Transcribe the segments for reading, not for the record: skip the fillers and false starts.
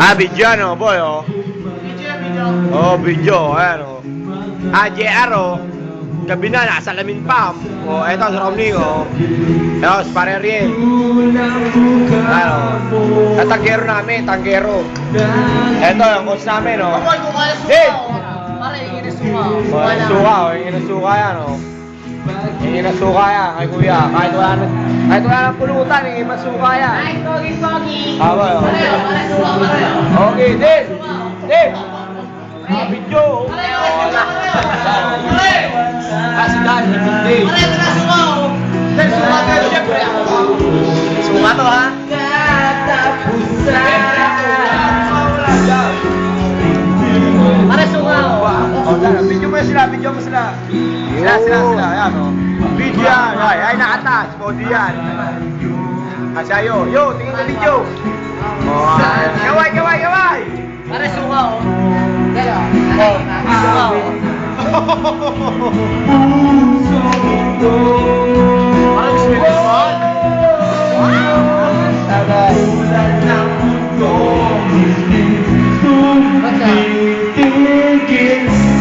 Ah, video ano, boy, oh. Oh, video, ayan, oh. Ah, JR, oh. Gabi na, nasa Lamin Pam. Oh, eto, si Romney, oh. Eto, si Pare Ariel. Ano, oh. Tanggero namin, tanggero. Eto, yung coach namin, oh. Hey! Pare, ingin na suka. Oh, yung suka, oh. Yung suka yan, oh. Yung suka yan, kay kuya. Kahit wala ng pulutan, yung masuka yan. Ay, pogi. Aba, oh. Okay, Dave! Dave! Ah, video! Ah, si Dan, hindi. Suka to, ha? Pare, suka. Video mo sila. Sila, ayan, oh. Video yan, ay, nakatas, body yan. Asayo, yo, tingin na video. Oh, gaway! Pare, suka. Oh. Suka. Parang swimming pool.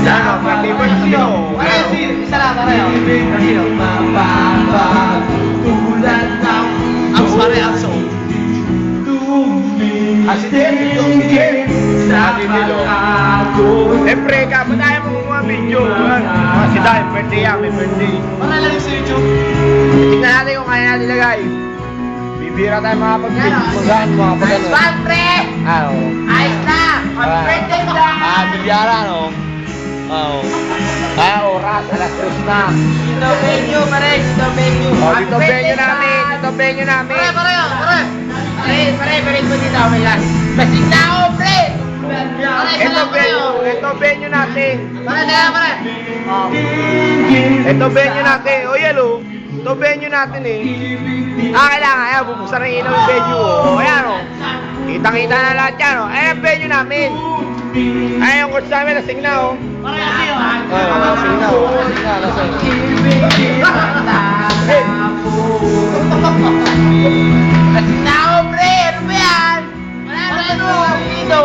Yan, oh, favorite sila, oh. Isa lang, pare. Pare, Amso. Si Jen. Sabi nilo. Siyempre ka, madaya mo mga video. Si Dan, birthday yan, may birthday. Pare, lang sa YouTube. Tingnan natin kung kaya natin ilagay. Bibira tayo mga pag-pag-ano, mga pag-ano. One, pre! Ano? Ayos na! Happy birthday mo! Bibiara, no? Oo. Oras, alas 3 na. Dito venue, pare. Dito venue. Oh, dito venue namin. Pare, mo dito. May last. Basig na ako, pre! Ito venue natin. Pare. Oh. Ito venue natin. O, yelo. Ito venue natin, eh. Kailangan. Ayan, bubuksan ng ilaw yung venue, oh. Ayan, oh. Kitang-kita na lahat yan, oh. Ayan, venue namin. Ayan, yung coach namin, lasing na, oh. Pare, kasi yun, ha? Lasing na, oh. Basig na ako, pre! Ano ba yan? Ano? Dito.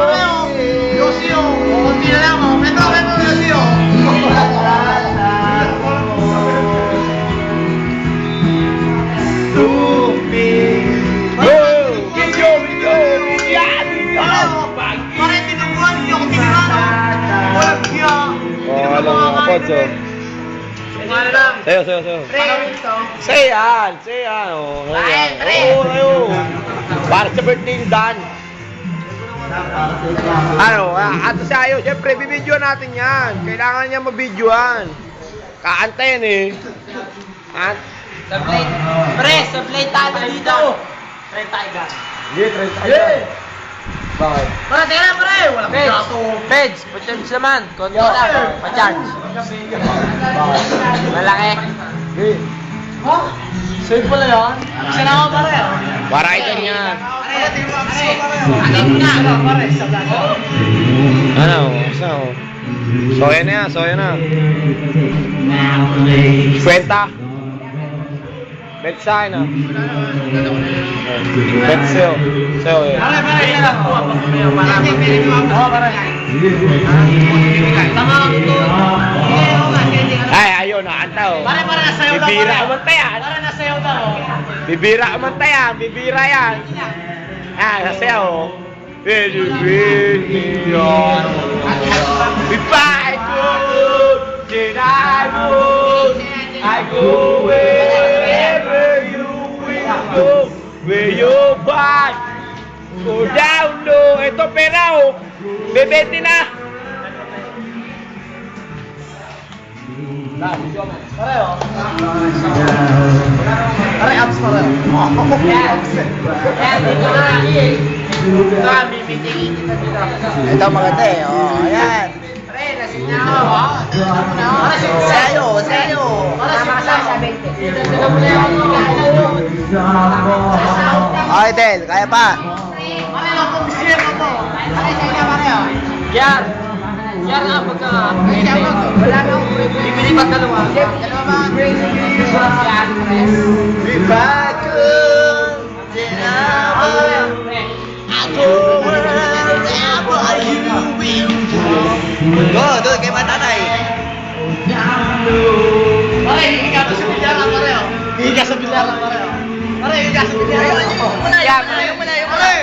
Yosio. Kunti na lang, oh. Metro, Yosio. Sayo. Say yan. Oh. Ayo. Para sa birthday ni Dan. Ano, ato sayo. Siyempre, bibidyoan natin yan. Kailangan niya mabidyoan. Kaanta yan, eh. Sa plate tayo dito. Hindi, 30. Bakit? Pare, teka lang, pare. Walang gato. Peds, pa-charge naman. Konti lang, pa-charge. Malaki. Hindi. Save pala yan? Isa na ako, pare. Para ito niya. Atin na. Pare, sa gato. Ano? Soya na. Kwenta. Bet sa akin, ah. Bet sa'yo. Eh. Pare, isa lang. Pare. Tama ako dito. Ay, ayun, nakanta, oh. Pare, nasayaw daw. Bibira umanta yan. Pare, nasayaw daw. Bibira yan. Nasayaw, oh. If I could, then I go wherever you will go, where you find, go down low. Ito pera, oh. Bebente na. Pare, oh. Pare, abs pare. Yan, dito na. Ito, bibitingin kita dito. Ito maganda, eh. Oh, ayan. Pare, lasing na ako. Pare, sayo. Pare, sa 20. Okay, Del, kaya pa. Pare, ako bisir mo to. Pare, sayo na, pare, oh. Yan. Yan nga, pagka... Wala na akong Bibili pa dalawa. Dalawa ba ang crazy? Yan, pare. If I could, then I would go wherever doon kay matatay. Pare, higa ka sa bilyara, pare. Higa sa bilyara, pare. Pare, higa sa bilyara. Yung muna. Pare!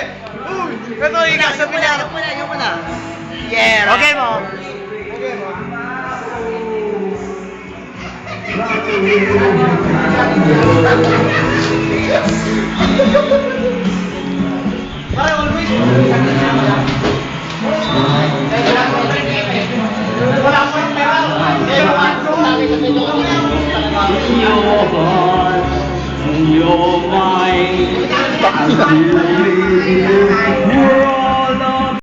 Uy! Ito, higa sa bilyara. Yung muna. Yeah! Okay mo. Pare, always. Wala ko yung pera. Your heart, your mind, we're all of